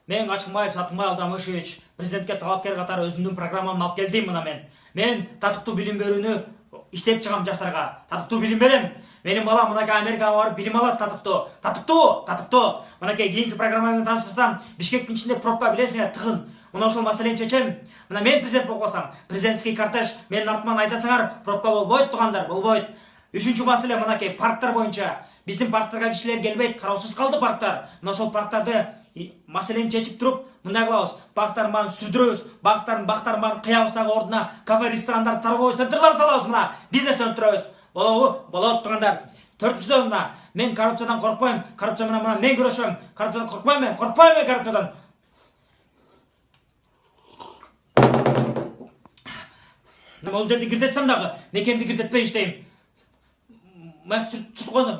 Мен Ачыкмаев Сатымбай Алдамышевич президентке талапкер катары өзүмдүн программамды алып келдим мына мен. Мен татыктуу билим берүүнү иштеп чыгам жаштарга. Татыктуу билим берем. Менин балам мынакей Америкага барып билим алат татыктуу. Татыктуу. Мынакей кийинки программа менен таныштырсам, Бишкектин ичинде пробка билесиңер, тыгын. Мына ошол маселени чечем. Мына мен президент болуп калсам, президентский кортеж менин артыман айдасаңар, пробка болбойт туугандар, болбойт. Үчүнчү маселе мынакей парктар боюнча. Биздин парктарга кишилер келбейт, кароосуз калды парктар. Мына ошол парктарды маселени чечип туруп, мындай кылабыз. Парктардын баарын сүздүрөбүз, бактардын баарын кыябыз, дагы ордуна кафе, ресторандар, торговый центрлар салабыз, мына бизнес өндүрөбүз. Болобу? Болот туугандар. Төртүнчүдөн мына мен коррупциядан коркпойм. Коррупция менен мына мен күрөшөм. Коррупциядан коркпойм мен коррупциядан. Бул жерди кирдетсем дагы, мекенди кирдетпей иштейм. Мен сүрт койсом.